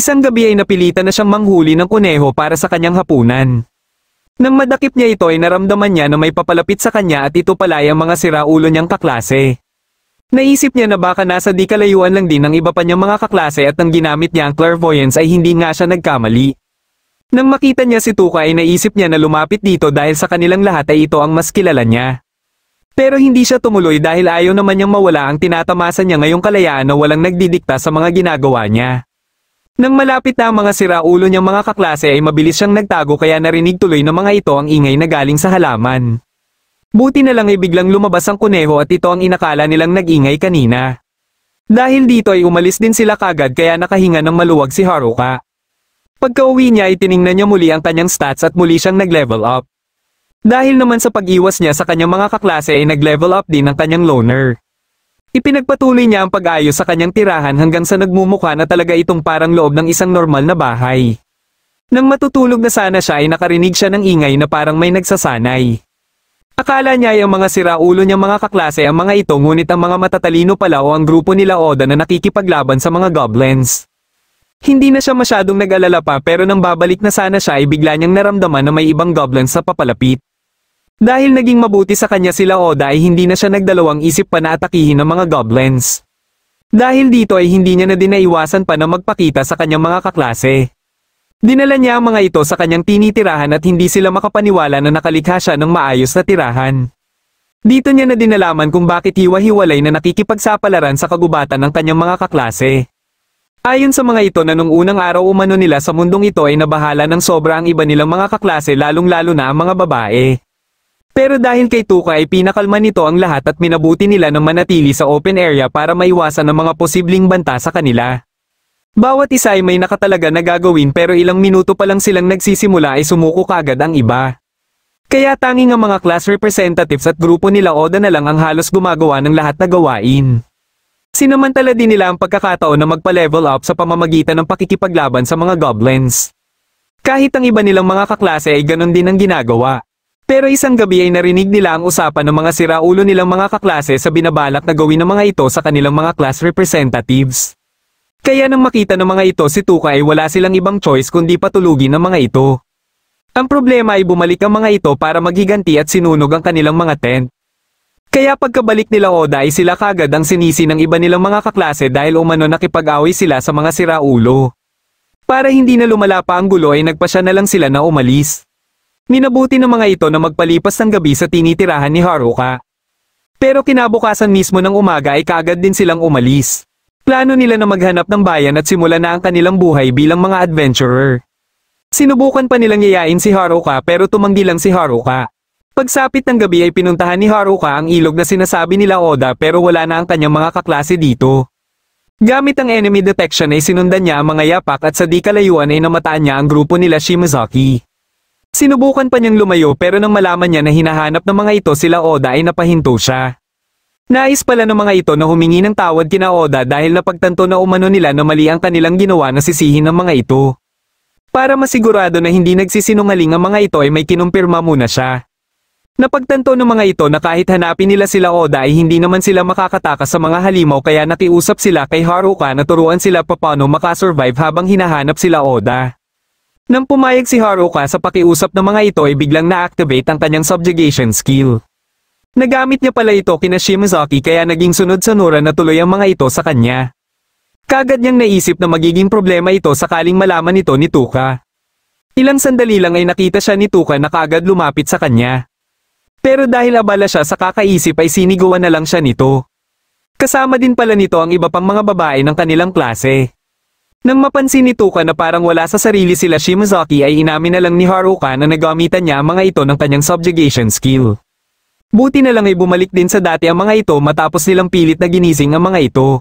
Isang gabi ay napilitan na siyang manghuli ng kuneho para sa kanyang hapunan. Nang madakip niya ito ay naramdaman niya na may papalapit sa kanya at ito pala ay ang mga siraulo niyang kaklase. Naisip niya na baka nasa di kalayuan lang din ng iba pa niyang mga kaklase at nang ginamit niya ang clairvoyance ay hindi nga siya nagkamali. Nang makita niya si Tuka ay naisip niya na lumapit dito dahil sa kanilang lahat ay ito ang mas kilala niya. Pero hindi siya tumuloy dahil ayaw naman niyang mawala ang tinatamasa niya ngayong kalayaan na walang nagdidikta sa mga ginagawa niya. Nang malapit na ang mga siraulo niyang mga kaklase ay mabilis siyang nagtago kaya narinig tuloy ng mga ito ang ingay na galing sa halaman. Buti na lang ay biglang lumabas ang kuneho at ito ang inakala nilang nag-ingay kanina. Dahil dito ay umalis din sila kagad kaya nakahinga ng maluwag si Haruka. Pagka-uwi niya ay tiningnan niya muli ang kanyang stats at muli siyang nag-level up. Dahil naman sa pag-iwas niya sa kanyang mga kaklase ay nag-level up din ang kanyang loner. Ipinagpatuloy niya ang pag-ayos sa kanyang tirahan hanggang sa nagmumukha na talaga itong parang loob ng isang normal na bahay. Nang matutulog na sana siya ay nakarinig siya ng ingay na parang may nagsasanay. Akala niya ay ang mga siraulo niyang mga kaklase ang mga ito ngunit ang mga matatalino pala o ang grupo nila Oda na nakikipaglaban sa mga goblins. Hindi na siya masyadong nag-alala pa pero nang babalik na sana siya ay bigla niyang naramdaman na may ibang goblins sa papalapit. Dahil naging mabuti sa kanya sila Oda ay hindi na siya nagdalawang isip pa na atakihin ng mga goblins. Dahil dito ay hindi niya na din naiwasan pa na magpakita sa kanyang mga kaklase. Dinala niya ang mga ito sa kanyang tinitirahan at hindi sila makapaniwala na nakalikha siya ng maayos na tirahan. Dito niya na din nalaman kung bakit hiwa-hiwalay na nakikipagsapalaran sa kagubatan ng kanyang mga kaklase. Ayon sa mga ito na nung unang araw umano nila sa mundong ito ay nabahala ng sobra ang iba nilang mga kaklase lalong-lalo na ang mga babae. Pero dahil kay Tuka ay pinakalma nito ang lahat at minabuti nila na manatili sa open area para maiwasan ang mga posibleng banta sa kanila. Bawat isa ay may nakatalaga na gagawin pero ilang minuto pa lang silang nagsisimula ay sumuko kagad ang iba. Kaya tanging ang mga class representatives at grupo nila Oda na lang ang halos gumagawa ng lahat na gawain. Sinamantala din nila ang pagkakataon na magpa-level up sa pamamagitan ng pakikipaglaban sa mga goblins. Kahit ang iba nilang mga kaklase ay ganon din ang ginagawa. Pero isang gabi ay narinig nila ang usapan ng mga siraulo nilang mga kaklase sa binabalak na gawin ng mga ito sa kanilang mga class representatives. Kaya nang makita ng mga ito si Tuka ay wala silang ibang choice kundi patulugin ng mga ito. Ang problema ay bumalik ang mga ito para maghiganti at sinunog ang kanilang mga tent. Kaya pagkabalik nila Oda ay sila kagad ang sinisi ng iba nilang mga kaklase dahil umano nakipag-away sila sa mga siraulo. Para hindi na lumala pa ang gulo ay nagpasya na lang sila na umalis. Minabuti ng mga ito na magpalipas ng gabi sa tinitirahan ni Haruka. Pero kinabukasan mismo ng umaga ay kaagad din silang umalis. Plano nila na maghanap ng bayan at simulan na ang kanilang buhay bilang mga adventurer. Sinubukan pa nilang yayain si Haruka pero tumanggi lang si Haruka. Pagsapit ng gabi ay pinuntahan ni Haruka ang ilog na sinasabi nila Oda pero wala na ang kanyang mga kaklase dito. Gamit ang enemy detection ay sinundan niya ang mga yapak at sa di kalayuan ay namataan niya ang grupo nila Shimazaki. Sinubukan pa niyang lumayo pero nang malaman niya na hinahanap ng mga ito sila Oda ay napahinto siya. Nais pala ng mga ito na humingi ng tawad kina Oda dahil napagtanto na umano nila na mali ang kanilang ginawa na sisihin ng mga ito. Para masigurado na hindi nagsisinungaling ang mga ito ay may kinumpirma muna siya. Napagtanto ng mga ito na kahit hanapin nila sila Oda ay hindi naman sila makakatakas sa mga halimaw kaya nakiusap sila kay Haruka na turuan sila paano makasurvive habang hinahanap sila Oda. Nang pumayag si Haruka sa pakiusap ng mga ito ay biglang na-activate ang kanyang subjugation skill. Nagamit niya pala ito kina Shimazaki kaya naging sunod-sanuran na tuloy ang mga ito sa kanya. Kagad niyang naisip na magiging problema ito sakaling malaman ito ni Tuka. Ilang sandali lang ay nakita siya ni Tuka na kagad lumapit sa kanya. Pero dahil abala siya sa kakaisip ay sinigawan na lang siya nito. Kasama din pala nito ang iba pang mga babae ng kanilang klase. Nang mapansin ni Tuka na parang wala sa sarili sila Shimazaki ay inamin na lang ni Haruka na nagamitan niya ang mga ito ng kanyang subjugation skill. Buti na lang ay bumalik din sa dati ang mga ito matapos nilang pilit na ginising ang mga ito.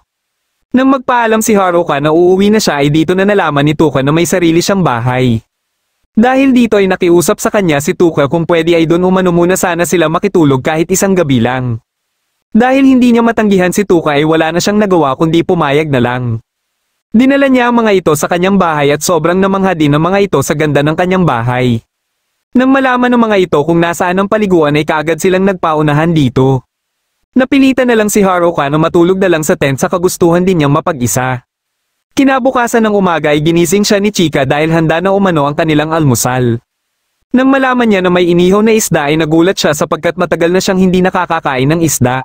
Nang magpaalam si Haruka na uuwi na siya ay dito na nalaman ni Tuka na may sarili siyang bahay. Dahil dito ay nakiusap sa kanya si Tuka kung pwede ay doon umano muna sana sila makitulog kahit isang gabi lang. Dahil hindi niya matanggihan si Tuka ay wala na siyang nagawa kundi pumayag na lang. Dinala niya ang mga ito sa kanyang bahay at sobrang namangha din ang mga ito sa ganda ng kanyang bahay. Nang malaman ng mga ito kung nasaan ang paliguan ay kaagad silang nagpaunahan dito. Napilitan na lang si Haruka na matulog na lang sa tent sa kagustuhan din niyang mapag-isa. Kinabukasan ng umaga ay ginising siya ni Chika dahil handa na umano ang kanilang almusal. Nang malaman niya na may inihaw na isda ay nagulat siya sapagkat matagal na siyang hindi nakakakain ng isda.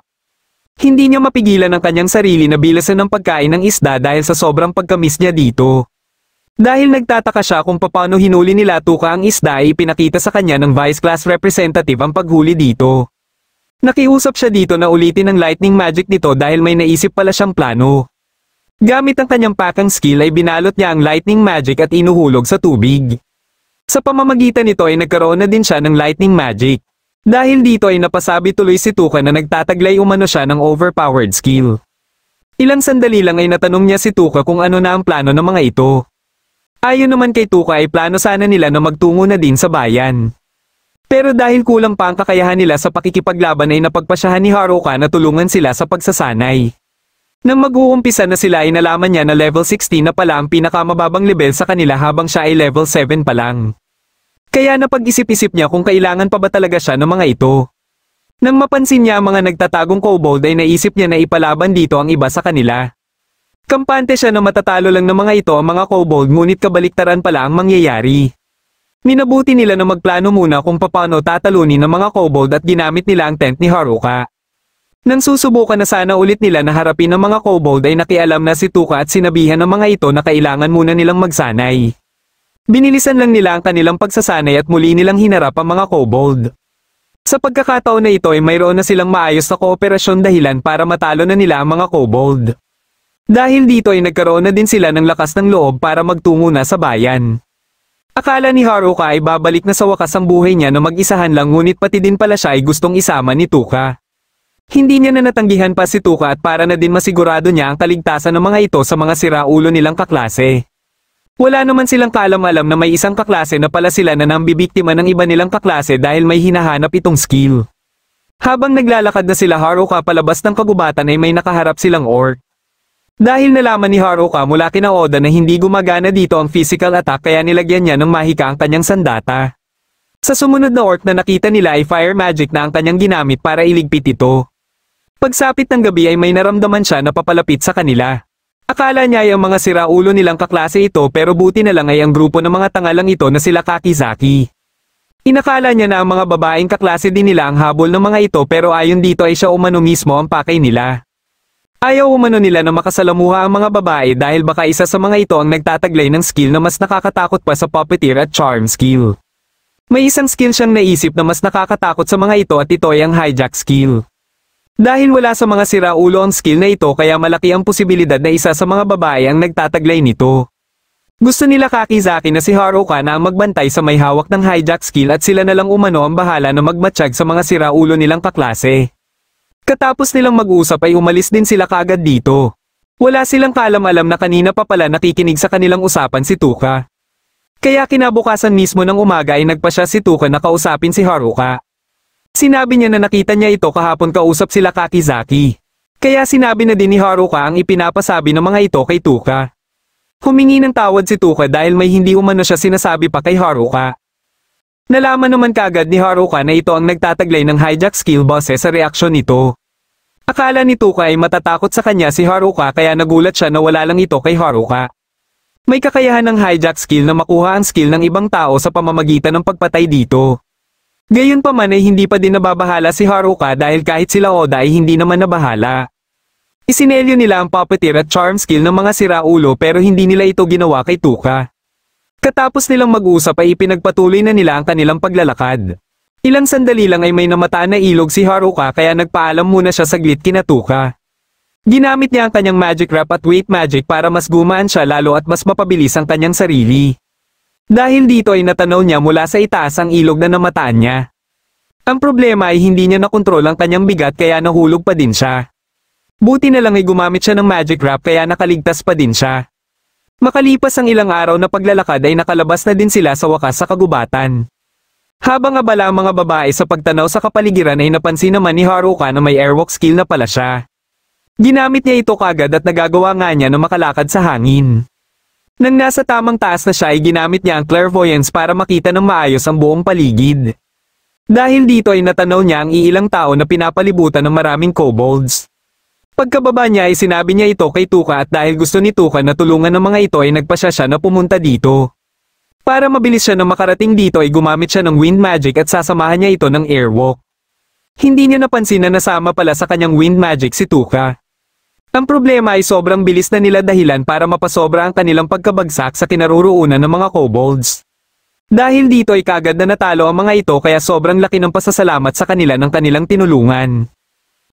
Hindi niya mapigilan ang kanyang sarili na bilasan ng pagkain ng isda dahil sa sobrang pagkamis niya dito. Dahil nagtataka siya kung paano hinuli nila Tuka ang isda ay ipinakita sa kanya ng Vice Class Representative ang paghuli dito. Nakiusap siya dito na ulitin ang lightning magic nito dahil may naisip pala siyang plano. Gamit ang kanyang pakang skill ay binalot niya ang lightning magic at inuhulog sa tubig. Sa pamamagitan nito ay nagkaroon na din siya ng lightning magic. Dahil dito ay napasabi tuloy si Tuka na nagtataglay umano siya ng overpowered skill. Ilang sandali lang ay natanong niya si Tuka kung ano na ang plano ng mga ito. Ayon naman kay Tuka ay plano sana nila na magtungo na din sa bayan. Pero dahil kulang pa ang kakayahan nila sa pakikipaglaban ay napagpasyahan ni Haruka na tulungan sila sa pagsasanay. Nang mag-uumpisa na sila ay nalaman niya na level 16 na pala ang pinakamababang level sa kanila habang siya ay level 7 pa lang. Kaya napag-isip-isip niya kung kailangan pa ba talaga siya ng mga ito. Nang mapansin niya ang mga nagtatagong kobold ay naisip niya na ipalaban dito ang iba sa kanila. Kampante siya na matatalo lang ng mga ito ang mga kobold ngunit kabaliktaran pala ang mangyayari. Minabuti nila na magplano muna kung paano tatalunin ng mga kobold at ginamit nila ang tent ni Haruka. Nang susubukan na sana ulit nila na harapin ang mga kobold ay nakialam na si Tuka at sinabihan ng mga ito na kailangan muna nilang magsanay. Binilisan lang nila ang kanilang pagsasanay at muli nilang hinarap ang mga kobold. Sa pagkakataon na ito ay mayroon na silang maayos na kooperasyon dahilan para matalo na nila ang mga kobold. Dahil dito ay nagkaroon na din sila ng lakas ng loob para magtungo na sa bayan. Akala ni Haruka ay babalik na sa wakas ang buhay niya na mag-isahan lang ngunit pati din pala siya ay gustong isama ni Tuka. Hindi niya na natanggihan pa si Tuka at para na din masigurado niya ang kaligtasan ng mga ito sa mga siraulo nilang kaklase. Wala naman silang kaalam-alam na may isang kaklase na pala sila na nambibiktima ng iba nilang kaklase dahil may hinahanap itong skill. Habang naglalakad na sila Haruka palabas ng kagubatan ay may nakaharap silang orc. Dahil nalaman ni Haruka mula kina Oda na hindi gumagana dito ang physical attack kaya nilagyan niya ng mahika ang kanyang sandata. Sa sumunod na orc na nakita nila ay fire magic na ang kanyang ginamit para iligpit ito. Pagsapit ng gabi ay may naramdaman siya na papalapit sa kanila. Akala niya ay ang mga siraulo nilang kaklase ito pero buti na lang ay ang grupo ng mga tangalang ito na sila Kakizaki. Inakala niya na ang mga babaeng kaklase din nila ang habol ng mga ito pero ayon dito ay siya umano mismo ang pakay nila. Ayaw umano nila na makasalamuha ang mga babae dahil baka isa sa mga ito ang nagtataglay ng skill na mas nakakatakot pa sa puppeteer at charm skill. May isang skill siyang naisip na mas nakakatakot sa mga ito at ito ay ang hijack skill. Dahil wala sa mga siraulo ang skill na ito kaya malaki ang posibilidad na isa sa mga babae ang nagtataglay nito. Gusto nila Kakizaki na si Haruka na ang magbantay sa may hawak ng hijack skill at sila na lang umano ang bahala na magmatsyag sa mga siraulo nilang kaklase. Katapos nilang mag-usap ay umalis din sila kaagad dito. Wala silang kaalam-alam na kanina pa pala nakikinig sa kanilang usapan si Tuka. Kaya kinabukasan mismo ng umaga ay nagpasya si Tuka na kausapin si Haruka. Sinabi niya na nakita niya ito kahapon kausap sila Kakizaki. Kaya sinabi na din ni Haruka ang ipinapasabi ng mga ito kay Tuka. Humingi ng tawad si Tuka dahil may hindi umano siya sinasabi pa kay Haruka. Nalaman naman kagad ni Haruka na ito ang nagtataglay ng hijack skill base sa reaksyon nito. Akala ni Tuka ay matatakot sa kanya si Haruka kaya nagulat siya na wala lang ito kay Haruka. May kakayahan ng hijack skill na makuha ang skill ng ibang tao sa pamamagitan ng pagpatay dito. Gayunpaman ay hindi pa din nababahala si Haruka dahil kahit sila Oda ay hindi naman nabahala. Isinelyo nila ang puppeteer at charm skill ng mga siraulo pero hindi nila ito ginawa kay Tuka. Katapos nilang mag-usap ay ipinagpatuloy na nila ang kanilang paglalakad. Ilang sandali lang ay may namataan na ilog si Haruka kaya nagpaalam muna siya saglit kina Tuka. Ginamit niya ang kanyang magic wrap at weight magic para mas gumaan siya lalo at mas mapabilis ang kanyang sarili. Dahil dito ay natanaw niya mula sa itaas ang ilog na namataan niya. Ang problema ay hindi niya nakontrol ang kanyang bigat kaya nahulog pa din siya. Buti na lang ay gumamit siya ng magic wrap kaya nakaligtas pa din siya. Makalipas ang ilang araw na paglalakad ay nakalabas na din sila sa wakas sa kagubatan. Habang abala ang mga babae sa pagtanaw sa kapaligiran ay napansin naman ni Haruka na may airwalk skill na pala siya. Ginamit niya ito kagad at nagagawa nga niya na makalakad sa hangin. Nang nasa tamang taas na siya ay ginamit niya ang clairvoyance para makita ng maayos ang buong paligid. Dahil dito ay natanaw niya ang iilang tao na pinapalibutan ng maraming kobolds. Pagkababa niya ay sinabi niya ito kay Tuka at dahil gusto ni Tuka na tulungan ng mga ito ay nagpasya siya na pumunta dito. Para mabilis siya na makarating dito ay gumamit siya ng wind magic at sasamahan niya ito ng airwalk. Hindi niya napansin na nasama pala sa kanyang wind magic si Tuka. Ang problema ay sobrang bilis na nila dahilan para mapasobra ang kanilang pagkabagsak sa kinaroroonan ng mga kobolds. Dahil dito ay kagad na natalo ang mga ito kaya sobrang laki ng pasasalamat sa kanila ng kanilang tinulungan.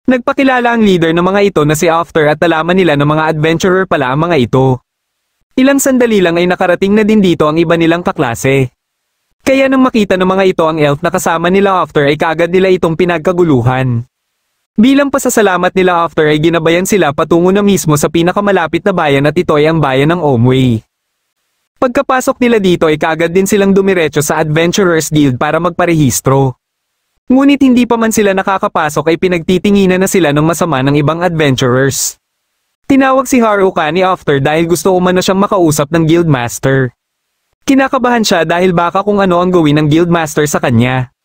Nagpakilala ang leader ng mga ito na si After at nalaman nila na mga adventurer pala ang mga ito. Ilang sandali lang ay nakarating na din dito ang iba nilang kaklase. Kaya nang makita ng mga ito ang elf na kasama nila After ay kagad nila itong pinagkaguluhan. Bilang pasasalamat nila After ay ginabayan sila patungo na mismo sa pinakamalapit na bayan at ito ay ang bayan ng Omway. Pagkapasok nila dito ay kagad din silang dumiretso sa Adventurers Guild para magparehistro. Ngunit hindi pa man sila nakakapasok ay pinagtitinginan na sila ng masama ng ibang adventurers. Tinawag si Haruka ni After dahil gusto umano siyang makausap ng guildmaster. Kinakabahan siya dahil baka kung ano ang gawin ng guildmaster sa kanya.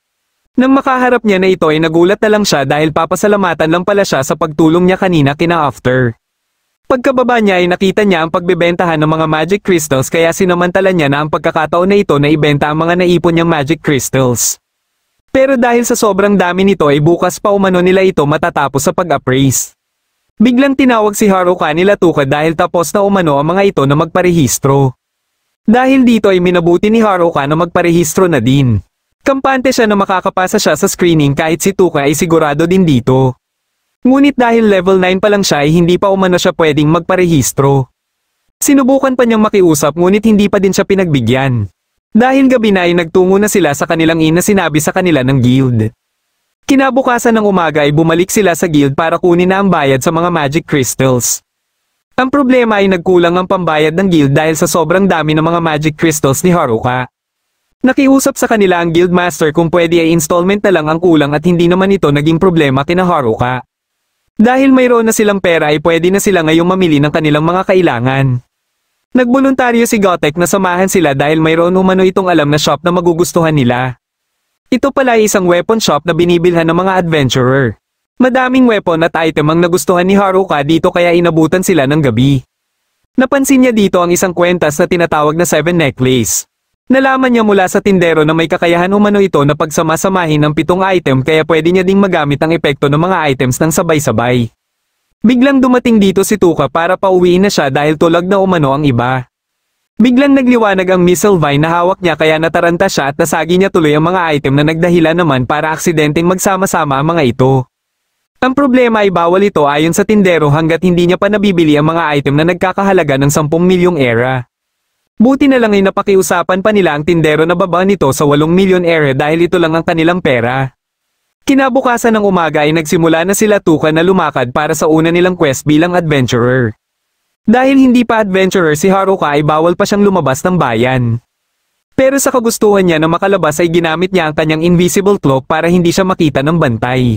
Nang makaharap niya na ito ay nagulat na lang siya dahil papasalamatan lang pala siya sa pagtulong niya kanina kina After. Pagkababa niya ay nakita niya ang pagbebentahan ng mga magic crystals kaya sinamantala niya na ang pagkakataon na ito na ibenta ang mga naipon niyang magic crystals. Pero dahil sa sobrang dami nito ay bukas pa umano nila ito matatapos sa pag-appraise. Biglang tinawag si Haruka nila Tuka dahil tapos na umano ang mga ito na magparehistro. Dahil dito ay minabuti ni Haruka na magparehistro na din. Kampante siya na makakapasa siya sa screening kahit si Tuka ay sigurado din dito. Ngunit dahil level 9 pa lang siya ay hindi pa umano siya pwedeng magparehistro. Sinubukan pa niyang makiusap ngunit hindi pa din siya pinagbigyan. Dahil gabi na ay nagtungo na sila sa kanilang ina sinabi sa kanila ng guild. Kinabukasan ng umaga ay bumalik sila sa guild para kunin na ang bayad sa mga magic crystals. Ang problema ay nagkulang ang pambayad ng guild dahil sa sobrang dami ng mga magic crystals ni Haruka. Nakiusap sa kanila ang guildmaster kung pwede ay installment na lang ang kulang at hindi naman ito naging problema kina Haruka. Dahil mayroon na silang pera ay pwede na sila ngayong mamili ng kanilang mga kailangan. Nagboluntaryo si Gotek na samahan sila dahil mayroon umano itong alam na shop na magugustuhan nila. Ito pala ay isang weapon shop na binibilhan ng mga adventurer. Madaming weapon at item ang nagustuhan ni Haruka dito kaya inabutan sila ng gabi. Napansin niya dito ang isang kwentas na tinatawag na 7 necklace. Nalaman niya mula sa tindero na may kakayahan umano ito na pagsamasamahin ng 7 item kaya pwede niya ding magamit ang epekto ng mga items ng sabay-sabay. Biglang dumating dito si Tuka para pauwiin na siya dahil tulag na umano ang iba. Biglang nagliwanag ang missile vine na hawak niya kaya nataranta siya at nasagi niya tuloy ang mga item na nagdahilan naman para aksidenteng magsama-sama ang mga ito. Ang problema ay bawal ito ayon sa tindero hanggat hindi niya pa nabibili ang mga item na nagkakahalaga ng 10 milyong era. Buti na lang ay napakiusapan pa nila ang tindero na baba nito sa 8 milyon era dahil ito lang ang kanilang pera. Kinabukasan ng umaga ay nagsimula na sila Tuka na lumakad para sa una nilang quest bilang adventurer. Dahil hindi pa adventurer si Haruka ay bawal pa siyang lumabas ng bayan. Pero sa kagustuhan niya na makalabas ay ginamit niya ang kanyang invisible cloak para hindi siya makita ng bantay.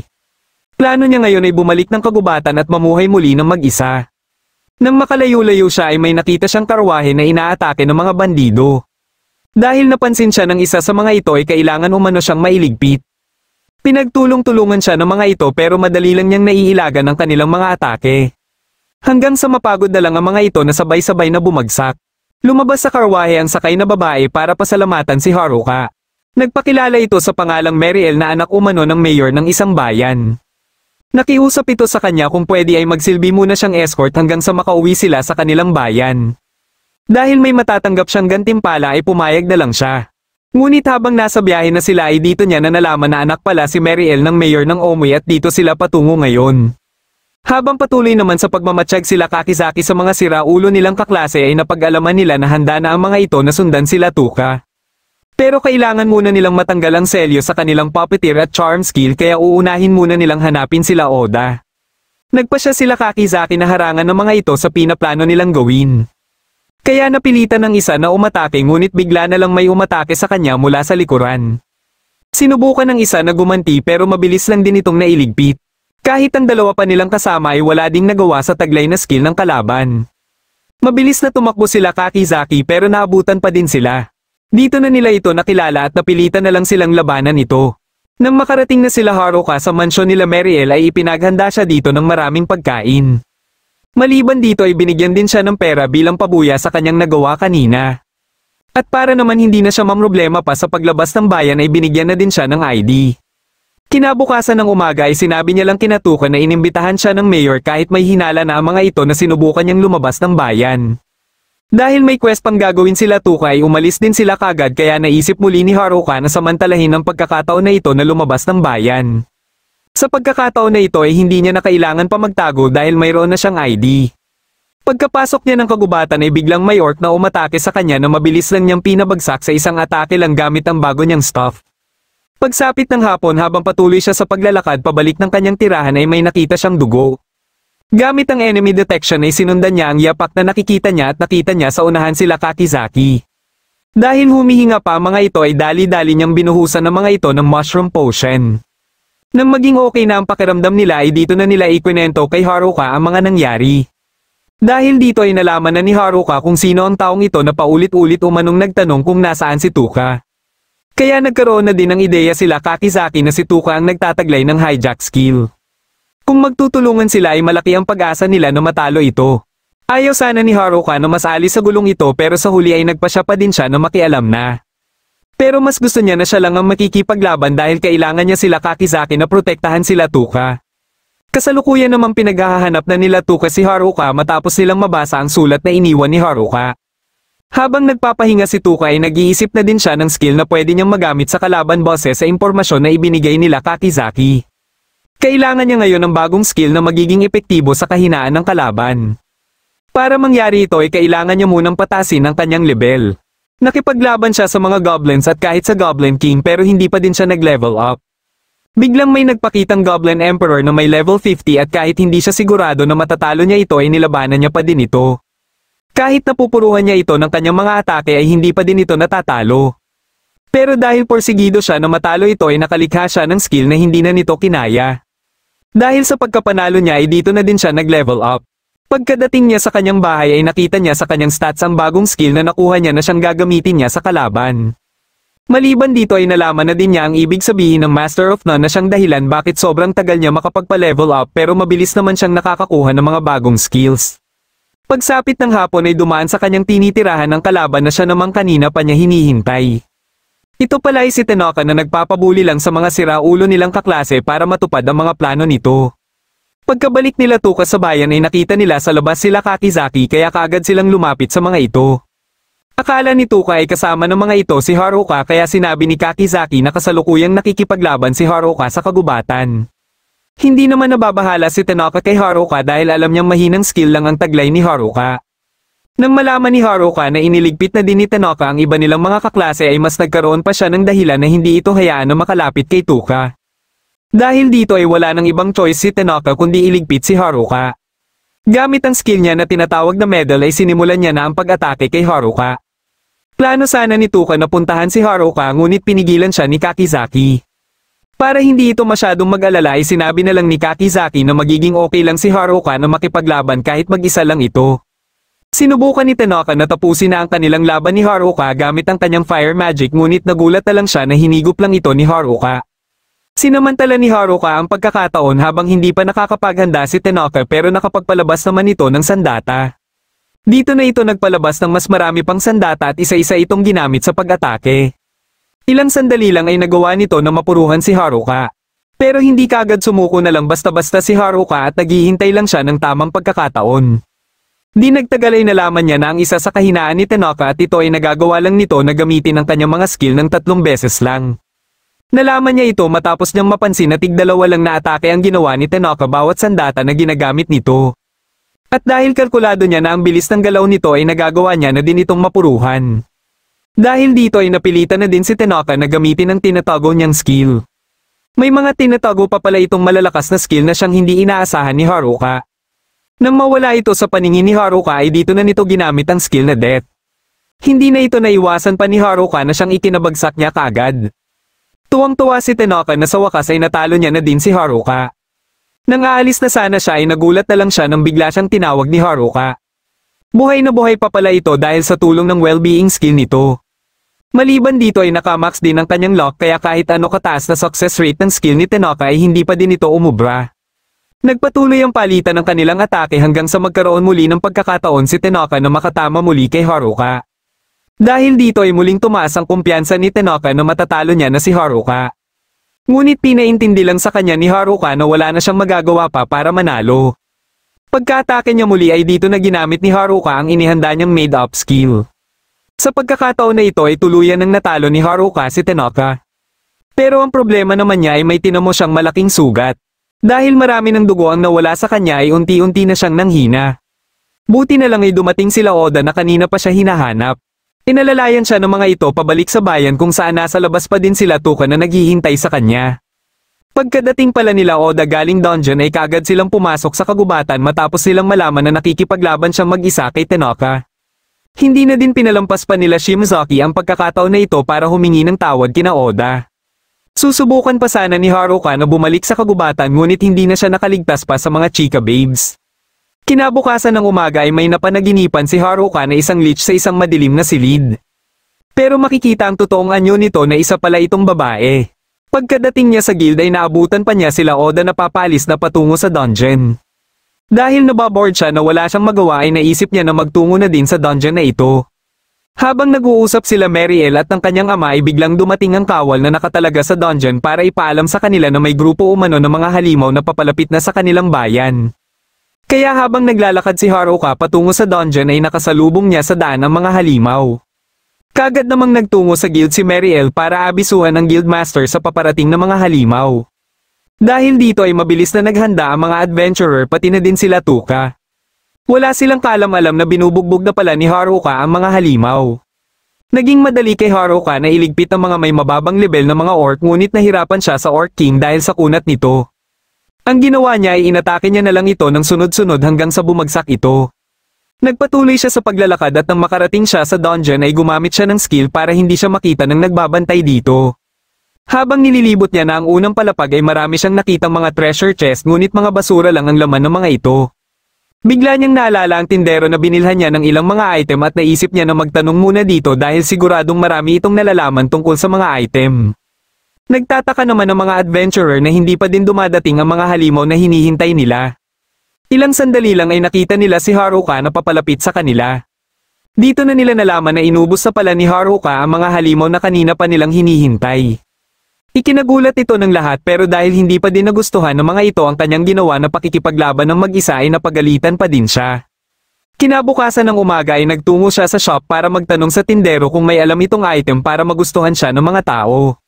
Plano niya ngayon ay bumalik ng kagubatan at mamuhay muli ng mag-isa. Nang makalayo-layo siya ay may nakita siyang karwahe na inaatake ng mga bandido. Dahil napansin siya ng isa sa mga ito ay kailangan umano siyang mailigpit. Pinagtulong-tulungan siya ng mga ito pero madali lang niyang naiilagan ang kanilang mga atake. Hanggang sa mapagod na lang ang mga ito na sabay-sabay na bumagsak. Lumabas sa karwahe ang sakay na babae para pasalamatan si Haruka. Nagpakilala ito sa pangalang Mariel na anak umano ng mayor ng isang bayan. Nakiusap ito sa kanya kung pwede ay magsilbi muna siyang escort hanggang sa makauwi sila sa kanilang bayan. Dahil may matatanggap siyang gantimpala ay pumayag na lang siya. Ngunit habang nasa biyahe na sila ay dito niya na nalaman na anak pala si Mariel ng mayor ng Omway at dito sila patungo ngayon. Habang patuloy naman sa pagmamatsyag sila Kakizaki sa mga siraulo nilang kaklase ay napag-alaman nila na handa na ang mga ito na sundan sila Tuka. Pero kailangan muna nilang matanggal ang selyo sa kanilang puppeteer at charm skill kaya uunahin muna nilang hanapin sila Oda. Nagpasya sila Kakizaki na harangan ng mga ito sa pinaplano nilang gawin. Kaya napilitan ng isa na umatake ngunit bigla na lang may umatake sa kanya mula sa likuran. Sinubukan ng isa na gumanti pero mabilis lang din itong nailigpit. Kahit ang dalawa pa nilang kasama ay wala ding nagawa sa taglay na skill ng kalaban. Mabilis na tumakbo sila Kakizaki pero naabutan pa din sila. Dito na nila ito nakilala at napilitan na lang silang labanan ito. Nang makarating na sila Haruka sa mansyon nila Mariel ay ipinaghanda siya dito ng maraming pagkain. Maliban dito ay binigyan din siya ng pera bilang pabuya sa kanyang nagawa kanina. At para naman hindi na siya mamroblema pa sa paglabas ng bayan ay binigyan na din siya ng ID. Kinabukasan ng umaga ay sinabi niya lang kina Tuka na inimbitahan siya ng mayor kahit may hinala na ang mga ito na sinubukan niyang lumabas ng bayan. Dahil may quest pang gagawin sila Tuka ay umalis din sila kagad kaya naisip muli ni Haruka na samantalahin ang pagkakataon na ito na lumabas ng bayan. Sa pagkakataon na ito ay hindi niya na kailangan pa magtago dahil mayroon na siyang ID. Pagkapasok niya ng kagubatan ay biglang may orc na umatake sa kanya na mabilis lang niyang pinabagsak sa isang atake lang gamit ang bago niyang stuff. Pagsapit ng hapon habang patuloy siya sa paglalakad pabalik ng kanyang tirahan ay may nakita siyang dugo. Gamit ang enemy detection ay sinundan niya ang yapak na nakikita niya at nakita niya sa unahan sila Kakizaki. Dahil humihinga pa ang mga ito ay dali-dali niyang binuhusan ng mga ito ng mushroom potion. Nang maging okay na ang pakiramdam nila ay dito na nila ikwinento kay Haruka ang mga nangyari. Dahil dito ay nalaman na ni Haruka kung sino ang taong ito na paulit-ulit umanong nagtanong kung nasaan si Tuka. Kaya nagkaroon na din ng ideya sila Kakizaki na si Tuka ang nagtataglay ng hijack skill. Kung magtutulungan sila ay malaki ang pag-asa nila na matalo ito. Ayaw sana ni Haruka na masali sa gulong ito pero sa huli ay nagpasya pa din siya na makialam na. Pero mas gusto niya na siya lang ang makikipaglaban dahil kailangan niya sila Kakizaki na protektahan sila Tuka. Kasalukuyan namang pinaghahanap na nila Tuka si Haruka matapos nilang mabasa ang sulat na iniwan ni Haruka. Habang nagpapahinga si Tuka ay nag-iisip na din siya ng skill na pwede niyang magamit sa kalaban boses sa impormasyon na ibinigay nila Kakizaki. Kailangan niya ngayon ng bagong skill na magiging epektibo sa kahinaan ng kalaban. Para mangyari ito ay kailangan niya munang patasin ang kanyang level. Nakipaglaban siya sa mga goblins at kahit sa Goblin King pero hindi pa din siya nag-level up. Biglang may nagpakitang Goblin Emperor na may level 50 at kahit hindi siya sigurado na matatalo niya ito ay nilabanan niya pa din ito. Kahit napupuruhan niya ito ng kanyang mga atake ay hindi pa din ito natatalo. Pero dahil porsigido siya na matalo ito ay nakalikha siya ng skill na hindi na nito kinaya. Dahil sa pagkapanalo niya ay dito na din siya nag-level up. Pagkadating niya sa kanyang bahay ay nakita niya sa kanyang stats ang bagong skill na nakuha niya na siyang gagamitin niya sa kalaban. Maliban dito ay nalaman na din niya ang ibig sabihin ng Master of None na siyang dahilan bakit sobrang tagal niya makapagpa-level up pero mabilis naman siyang nakakakuha ng mga bagong skills. Pagsapit ng hapon ay dumaan sa kanyang tinitirahan ng kalaban na siya namang kanina pa niya hinihintay. Ito pala ay si Tenoka na nagpapabuli lang sa mga siraulo nilang kaklase para matupad ang mga plano nito. Pagkabalik nila Tuka sa bayan ay nakita nila sa labas sila Kakizaki kaya kaagad silang lumapit sa mga ito. Akala ni Tuka ay kasama ng mga ito si Haruka kaya sinabi ni Kakizaki na kasalukuyang nakikipaglaban si Haruka sa kagubatan. Hindi naman nababahala si Tenoka kay Haruka dahil alam niyang mahinang skill lang ang taglay ni Haruka. Nang malaman ni Haruka na iniligpit na din ni Tenoka ang iba nilang mga kaklase ay mas nagkaroon pa siya ng dahilan na hindi ito hayaan na makalapit kay Tuka. Dahil dito ay wala nang ibang choice si Tenoka kundi iligpit si Haruka. Gamit ang skill niya na tinatawag na medal ay sinimulan niya na ang pag-atake kay Haruka. Plano sana ni Tuka na puntahan si Haruka ngunit pinigilan siya ni Kakizaki. Para hindi ito masyadong mag-alala ay sinabi na lang ni Kakizaki na magiging okay lang si Haruka na makipaglaban kahit mag-isa lang ito. Sinubukan ni Tenoka na tapusin na ang kanilang laban ni Haruka gamit ang kanyang fire magic ngunit nagulat na lang siya na hinigop lang ito ni Haruka. Sinamantala ni Haruka ang pagkakataon habang hindi pa nakakapaghanda si Tenoka pero nakapagpalabas naman ito ng sandata. Dito na ito nagpalabas ng mas marami pang sandata at isa-isa itong ginamit sa pag-atake. Ilang sandali lang ay nagawa nito na mapuruhan si Haruka. Pero hindi kaagad sumuko na lang basta-basta si Haruka at naghihintay lang siya ng tamang pagkakataon. Di nagtagal ay nalaman niya na ang isa sa kahinaan ni Tenoka at ito ay nagagawa lang nito na gamitin ang kanyang mga skill ng 3 beses lang. Nalaman niya ito matapos niyang mapansin na tig-2 lang na atake ang ginawa ni Tenoka bawat sandata na ginagamit nito. At dahil kalkulado niya na ang bilis ng galaw nito ay nagagawa niya na din itong mapuruhan. Dahil dito ay napilitan na din si Tenoka na gamitin ang tinatago niyang skill. May mga tinatago pa pala itong malalakas na skill na siyang hindi inaasahan ni Haruka. Nang mawala ito sa paningin ni Haruka ay dito na nito ginamit ang skill na death. Hindi na ito naiwasan pa ni Haruka na siyang ikinabagsak niya kaagad. Tuwang-tuwa si Tenoka na sa wakas ay natalo niya na din si Haruka. Nang aalis na sana siya ay nagulat na lang siya nang bigla siyang tinawag ni Haruka. Buhay na buhay pa pala ito dahil sa tulong ng well-being skill nito. Maliban dito ay nakamax din ang kanyang lock kaya kahit ano kataas na success rate ng skill ni Tenoka ay hindi pa din ito umubra. Nagpatuloy ang palitan ng kanilang atake hanggang sa magkaroon muli ng pagkakataon si Tenoka na makatama muli kay Haruka. Dahil dito ay muling tumaas ang kumpiyansa ni Tenoka na matatalo niya na si Haruka. Ngunit pinaintindi lang sa kanya ni Haruka na wala na siyang magagawa pa para manalo. Pagka-atake niya muli ay dito na ginamit ni Haruka ang inihanda niyang made-up skill. Sa pagkakataon na ito ay tuluyan ng natalo ni Haruka si Tenoka. Pero ang problema naman niya ay may tinamo siyang malaking sugat. Dahil marami ng dugo ang nawala sa kanya ay unti-unti na siyang nanghina. Buti na lang ay dumating sila Oda na kanina pa siya hinahanap. Inalalayan siya ng mga ito pabalik sa bayan kung saan nasa labas pa din sila Tuka na naghihintay sa kanya. Pagkadating pala nila Oda galing dungeon ay kaagad silang pumasok sa kagubatan matapos silang malaman na nakikipaglaban siyang mag-isa kay Tenoka. Hindi na din pinalampas pa nila Shimazaki ang pagkakataon na ito para humingi ng tawad kina Oda. Susubukan pa sana ni Haruka na bumalik sa kagubatan ngunit hindi na siya nakaligtas pa sa mga chika babes. Kinabukasan ng umaga ay may napanaginipan si Haruka na isang lich sa isang madilim na silid. Pero makikita ang totoong anyo nito na isa pala itong babae. Pagkadating niya sa guild ay naabutan pa niya sila Oda na papalis na patungo sa dungeon. Dahil nababoard siya na wala siyang magawa ay naisip niya na magtungo na din sa dungeon na ito. Habang nag-uusap sila Mariel at ang kanyang ama ay biglang dumating ang kawal na nakatalaga sa dungeon para ipaalam sa kanila na may grupo umano ng mga halimaw na papalapit na sa kanilang bayan. Kaya habang naglalakad si Haruka patungo sa dungeon ay nakasalubong niya sa daan ang mga halimaw. Kagad namang nagtungo sa guild si Mariel para abisuhan ang guildmaster sa paparating na mga halimaw. Dahil dito ay mabilis na naghanda ang mga adventurer pati na din sila Tuka. Wala silang kaalam-alam na binubugbog na pala ni Haruka ang mga halimaw. Naging madali kay Haruka na iligpit ang mga may mababang level na mga orc ngunit nahirapan siya sa Orc King dahil sa kunat nito. Ang ginawa niya ay inatake niya na lang ito ng sunod-sunod hanggang sa bumagsak ito. Nagpatuloy siya sa paglalakad at nang makarating siya sa dungeon ay gumamit siya ng skill para hindi siya makita ng nagbabantay dito. Habang nililibot niya na ang unang palapag ay marami siyang nakitang mga treasure chest ngunit mga basura lang ang laman ng mga ito. Bigla niyang naalala ang tindero na binilhan niya ng ilang mga item at naisip niya na magtanong muna dito dahil siguradong marami itong nalalaman tungkol sa mga item. Nagtataka naman ang mga adventurer na hindi pa din dumadating ang mga halimaw na hinihintay nila. Ilang sandali lang ay nakita nila si Haruka na papalapit sa kanila. Dito na nila nalaman na inubos sa pala ni Haruka ang mga halimaw na kanina pa nilang hinihintay. Ikinagulat ito ng lahat pero dahil hindi pa din nagustuhan ng mga ito ang kanyang ginawa na pakikipaglaban ng mag-isa ay napagalitan pa din siya. Kinabukasan ng umaga ay nagtungo siya sa shop para magtanong sa tindero kung may alam itong item para magustuhan siya ng mga tao.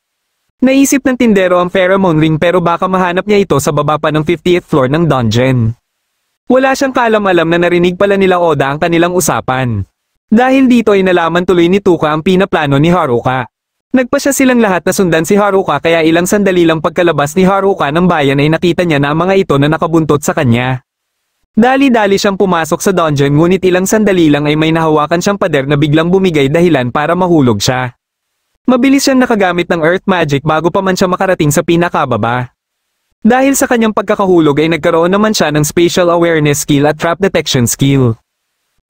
Naisip ng tindero ang pheromone ring pero baka mahanap niya ito sa baba pa ng 50th floor ng dungeon. Wala siyang kaalam-alam na narinig pala nila Oda ang kanilang usapan. Dahil dito ay nalaman tuloy ni Tuka ang pinaplano ni Haruka. Nagpasya silang lahat na sundan si Haruka kaya ilang sandali lang pagkalabas ni Haruka ng bayan ay nakita niya na ang mga ito na nakabuntot sa kanya. Dali-dali siyang pumasok sa dungeon ngunit ilang sandali lang ay may nahawakan siyang pader na biglang bumigay dahilan para mahulog siya. Mabilis siyang nakagamit ng earth magic bago pa man siya makarating sa pinakababa. Dahil sa kanyang pagkakahulog ay nagkaroon naman siya ng spatial awareness skill at trap detection skill.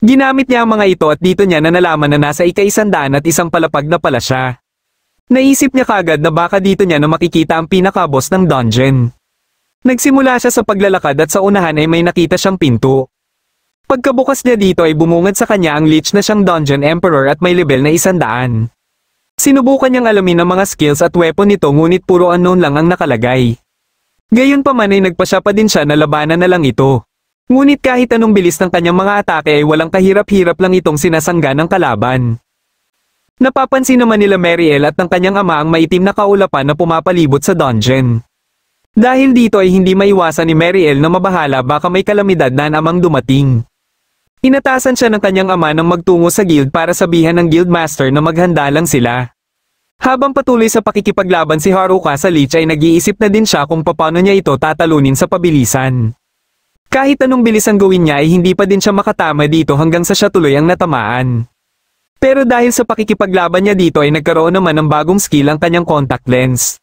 Ginamit niya ang mga ito at dito niya na nalaman na nasa ika-101 at isang palapag na pala siya. Naisip niya kagad na baka dito niya na makikita ang pinaka-boss ng dungeon. Nagsimula siya sa paglalakad at sa unahan ay may nakita siyang pinto. Pagkabukas niya dito ay bumungad sa kanya ang lich na siyang Dungeon Emperor at may level na 100. Sinubukan niyang alamin ang mga skills at weapon nito ngunit puro unknown lang ang nakalagay. Gayunpaman ay nagpasya pa din siya na labanan na lang ito. Ngunit kahit anong bilis ng kanyang mga atake ay walang kahirap-hirap lang itong sinasangga ng kalaban. Napapansin naman nila Mariel at ng kanyang ama ang maitim na kaulapan na pumapalibot sa dungeon. Dahil dito ay hindi maiwasan ni Mariel na mabahala baka may kalamidad na namang dumating. Inatasan siya ng kanyang ama nang magtungo sa guild para sabihan ng guildmaster na maghanda lang sila. Habang patuloy sa pakikipaglaban si Haruka sa lich ay nag-iisip na din siya kung paano niya ito tatalunin sa pabilisan. Kahit anong bilisan gawin niya ay hindi pa din siya makatama dito hanggang sa siya tuloy ang natamaan. Pero dahil sa pakikipaglaban niya dito ay nagkaroon naman ng bagong skill ang kanyang contact lens.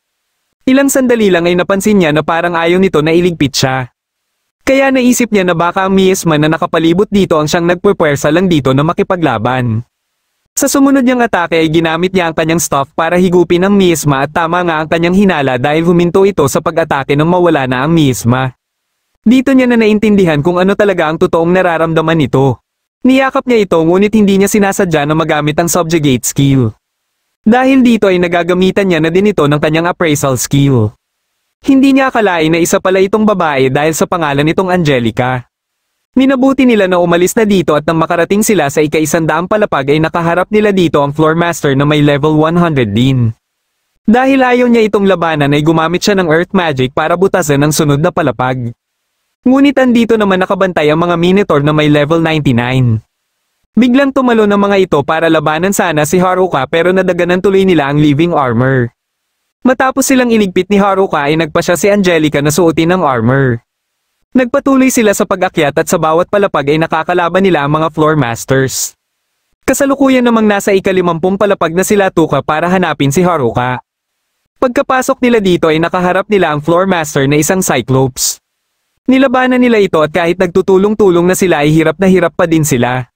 Ilang sandali lang ay napansin niya na parang ayaw nito na iligpit siya. Kaya naisip niya na baka ang miasma na nakapalibot dito ang siyang nagpupwersa lang dito na makipaglaban. Sa sumunod niyang atake ay ginamit niya ang kanyang staff para higupin ang Miasma at tama nga ang kanyang hinala dahil huminto ito sa pag-atake nang mawala na ang Miasma. Dito niya na naintindihan kung ano talaga ang totoong nararamdaman nito. Niyakap niya ito ngunit hindi niya sinasadya na magamit ang subjugate skill. Dahil dito ay nagagamitan niya na din ito ng kanyang appraisal skill. Hindi niya akalain na isa pala itong babae dahil sa pangalan nitong Angelica. Minabuti nila na umalis na dito at nang makarating sila sa ika-100 palapag ay nakaharap nila dito ang floor master na may level 100 din. Dahil ayaw niya itong labanan ay gumamit siya ng earth magic para butasan ang sunod na palapag. Ngunit andito naman nakabantay ang mga Minotaur na may level 99. Biglang tumalo ng mga ito para labanan sana si Haruka pero nadaganan tuloy nila ang living armor. Matapos silang iligpit ni Haruka ay nagpasya si Angelica na suotin ang armor. Nagpatuloy sila sa pag-akyat at sa bawat palapag ay nakakalaban nila ang mga floor masters. Kasalukuyan namang nasa ika-50 palapag na sila tuka para hanapin si Haruka. Pagkapasok nila dito ay nakaharap nila ang floor master na isang Cyclops. Nilabanan nila ito at kahit nagtutulong-tulong na sila ay hirap na hirap pa din sila.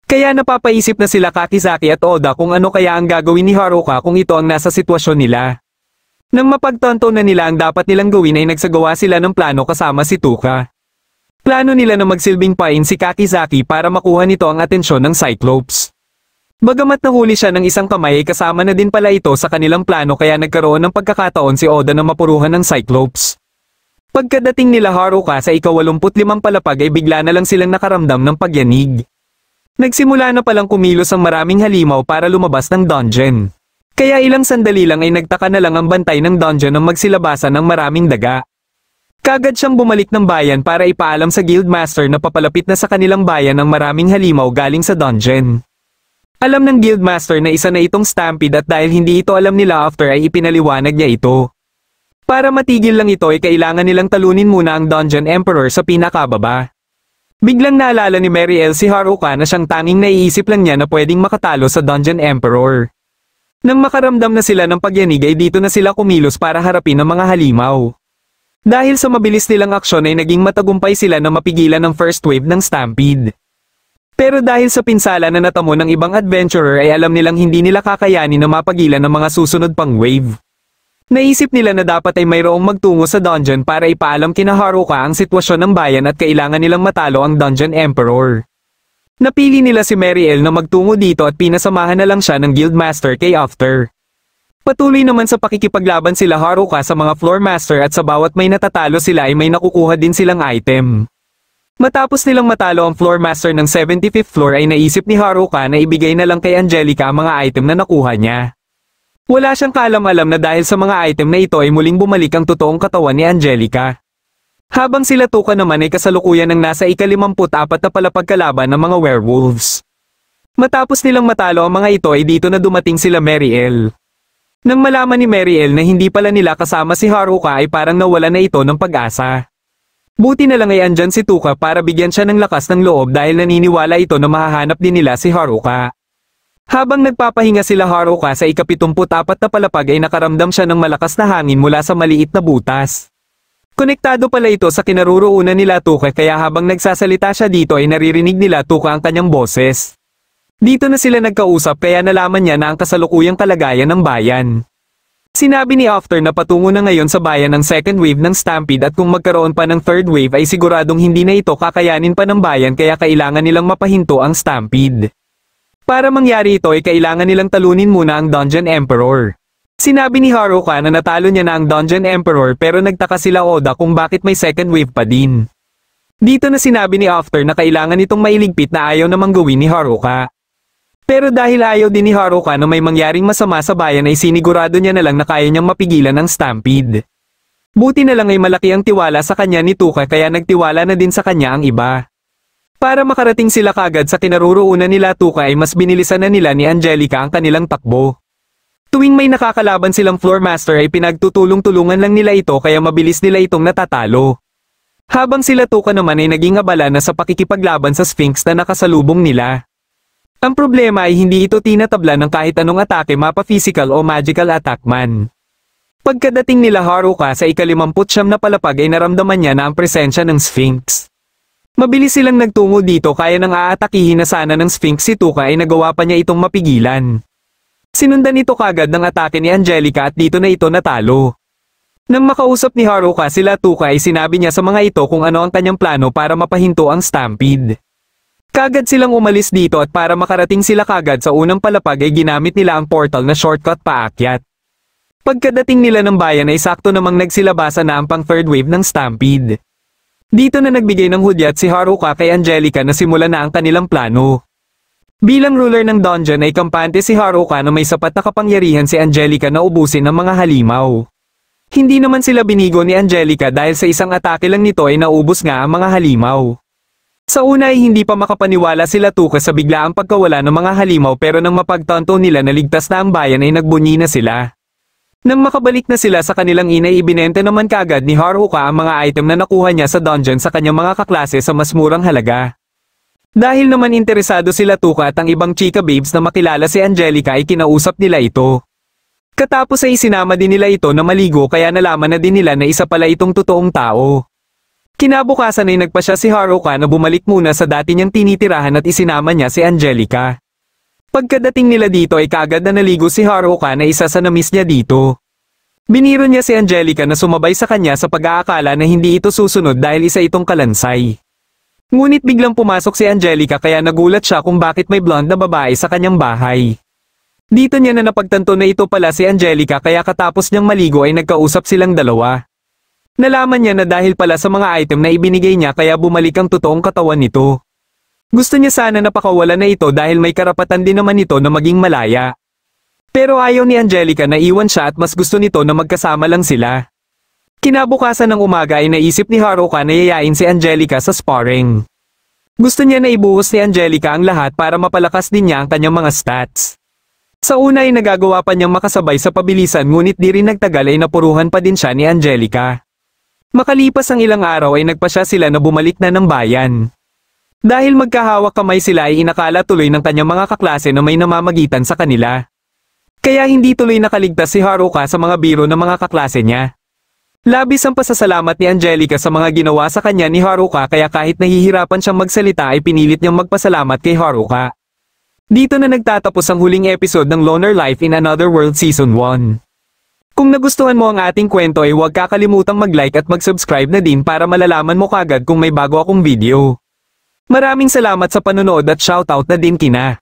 Kaya napapaisip na sila Kakizaki at Oda kung ano kaya ang gagawin ni Haruka kung ito ang nasa sitwasyon nila. Nang mapagtanto na nila ang dapat nilang gawin ay nagsagawa sila ng plano kasama si Tuka. Plano nila na magsilbing pain si Kakizaki para makuha nito ang atensyon ng Cyclops. Bagamat nahuli siya ng isang kamay ay kasama na din pala ito sa kanilang plano kaya nagkaroon ng pagkakataon si Oda na mapuruhan ng Cyclops. Pagkadating nila Haruka sa ika-85 palapag ay bigla na lang silang nakaramdam ng pagyanig. Nagsimula na palang kumilos ang maraming halimaw para lumabas ng dungeon. Kaya ilang sandali lang ay nagtaka na lang ang bantay ng dungeon nang magsilabasan ng maraming daga. Kagad siyang bumalik ng bayan para ipaalam sa guildmaster na papalapit na sa kanilang bayan ang maraming halimaw galing sa dungeon. Alam ng guildmaster na isa na itong stampede at dahil hindi ito alam nila after ay ipinaliwanag niya ito. Para matigil lang ito ay kailangan nilang talunin muna ang Dungeon Emperor sa pinakababa. Biglang naalala ni Mariel si Haruka na siyang tanging naiisip lang niya na pwedeng makatalo sa Dungeon Emperor. Nang makaramdam na sila ng pagyanig ay dito na sila kumilos para harapin ang mga halimaw. Dahil sa mabilis nilang aksyon ay naging matagumpay sila na mapigilan ang first wave ng stampede. Pero dahil sa pinsala na natamo ng ibang adventurer ay alam nilang hindi nila kakayanin na mapagilan ang mga susunod pang wave. Naisip nila na dapat ay mayroong magtungo sa dungeon para ipaalam kina Haruka ang sitwasyon ng bayan at kailangan nilang matalo ang Dungeon Emperor. Napili nila si Mariel na magtungo dito at pinasamahan na lang siya ng Guildmaster kay After. Patuloy naman sa pakikipaglaban sila Haruka sa mga floor master at sa bawat may natatalo sila ay may nakukuha din silang item. Matapos nilang matalo ang floor master ng 75th floor ay naisip ni Haruka na ibigay na lang kay Angelica ang mga item na nakuha niya. Wala siyang kaalam-alam na dahil sa mga item na ito ay muling bumalik ang totoong katawan ni Angelica. Habang sila Tuka naman ay kasalukuyan ng nasa ika-54 na palapagkalaban ng mga werewolves. Matapos nilang matalo ang mga ito ay dito na dumating sila Mariel. Nang malaman ni Mariel na hindi pala nila kasama si Haruka ay parang nawala na ito ng pag-asa. Buti na lang ay andyan si Tuka para bigyan siya ng lakas ng loob dahil naniniwala ito na mahahanap din nila si Haruka. Habang nagpapahinga sila Haruka sa ika-74 na palapag ay nakaramdam siya ng malakas na hangin mula sa maliit na butas. Konektado pala ito sa kinaroroonan nila Tuka kaya habang nagsasalita siya dito ay naririnig nila Tuka ang kanyang boses. Dito na sila nagkausap kaya nalaman niya na ang kasalukuyang kalagayan ng bayan. Sinabi ni After na patungo na ngayon sa bayan ang second wave ng stampede at kung magkaroon pa ng third wave ay siguradong hindi na ito kakayanin pa ng bayan kaya kailangan nilang mapahinto ang stampede. Para mangyari ito ay kailangan nilang talunin muna ang Dungeon Emperor. Sinabi ni Haruka na natalo niya na ang Dungeon Emperor pero nagtaka sila Oda kung bakit may second wave pa din. Dito na sinabi ni After na kailangan itong mailigpit na ayaw namang gawin ni Haruka. Pero dahil ayaw din ni Haruka na may mangyaring masama sa bayan ay sinigurado niya na lang na kaya niyang mapigilan ang stampede. Buti na lang ay malaki ang tiwala sa kanya ni Tuka kaya nagtiwala na din sa kanya ang iba. Para makarating sila kagad sa kinaroroonan nila Tuka ay mas binilisan na nila ni Angelica ang kanilang takbo. Tuwing may nakakalaban silang floor master ay pinagtutulong-tulungan lang nila ito kaya mabilis nila itong natatalo. Habang sila Tuka naman ay naging abala na sa pakikipaglaban sa Sphinx na nakasalubong nila. Ang problema ay hindi ito tinatabla ng kahit anong atake mapa physical o magical attack man. Pagkadating nila Haruka sa ika-59 na palapag ay naramdaman niya na ang presensya ng Sphinx. Mabilis silang nagtungo dito kaya nang aatakihin na sana ng Sphinx si Tuka ay nagawa pa niya itong mapigilan. Sinundan ito kagad ng atake ni Angelica at dito na ito natalo. Nang makausap ni Haruka sila Tuka ay sinabi niya sa mga ito kung ano ang kanyang plano para mapahinto ang Stampede. Kagad silang umalis dito at para makarating sila kagad sa unang palapag ay ginamit nila ang portal na shortcut paakyat. Pagkadating nila ng bayan ay sakto namang nagsilabasa na ang pang third wave ng Stampede. Dito na nagbigay ng hudyat si Haruka kay Angelica na simulan na ang kanilang plano. Bilang ruler ng dungeon ay kampante si Haruka na may sapat na kapangyarihan si Angelica na ubusin ang mga halimaw. Hindi naman sila binigo ni Angelica dahil sa isang atake lang nito ay naubos nga ang mga halimaw. Sa una ay hindi pa makapaniwala sila Tuka sa biglaang pagkawala ng mga halimaw pero nang mapagtanto nila na ligtas na ang bayan ay nagbunyi na sila. Nang makabalik na sila sa kanilang ina ibinenta naman kagad ni Haruka ang mga item na nakuha niya sa dungeon sa kanyang mga kaklase sa mas murang halaga. Dahil naman interesado sila Tuka at ang ibang chika babes na makilala si Angelica ay kinausap nila ito. Katapos ay sinama din nila ito na maligo kaya nalaman na din nila na isa pala itong totoong tao. Kinabukasan ay nagpa siya si Haruka na bumalik muna sa dati niyang tinitirahan at isinama niya si Angelica. Pagkadating nila dito ay kaagad na naligo si Haruka na isa sa na-miss niya dito. Biniro niya si Angelica na sumabay sa kanya sa pag-aakala na hindi ito susunod dahil isa itong kalansay. Ngunit biglang pumasok si Angelica kaya nagulat siya kung bakit may blonde na babae sa kanyang bahay. Dito niya na napagtanto na ito pala si Angelica kaya katapos niyang maligo ay nagkausap silang dalawa. Nalaman niya na dahil pala sa mga item na ibinigay niya kaya bumalik ang totoong katawan nito. Gusto niya sana napakawala na ito dahil may karapatan din naman ito na maging malaya. Pero ayaw ni Angelica na iwan siya at mas gusto nito na magkasama lang sila. Kinabukasan ng umaga ay naisip ni Haruka na yayain si Angelica sa sparring. Gusto niya na ibuhos ni Angelica ang lahat para mapalakas din niya ang kanyang mga stats. Sa una ay nagagawa pa niyang makasabay sa pabilisan ngunit di rin nagtagal ay napuruhan pa din siya ni Angelica. Makalipas ang ilang araw ay nagpa siya sila na bumalik na ng bayan. Dahil magkahawak kamay sila ay inakala tuloy ng kanyang mga kaklase na may namamagitan sa kanila. Kaya hindi tuloy nakaligtas si Haruka sa mga biro ng mga kaklase niya. Labis ang pasasalamat ni Angelica sa mga ginawa sa kanya ni Haruka kaya kahit nahihirapan siyang magsalita ay pinilit niyang magpasalamat kay Haruka. Dito na nagtatapos ang huling episode ng Loner Life in Another World Season 1. Kung nagustuhan mo ang ating kwento ay huwag kakalimutang mag-like at mag-subscribe na din para malalaman mo kagad kung may bago akong video. Maraming salamat sa panonood at shoutout na din kina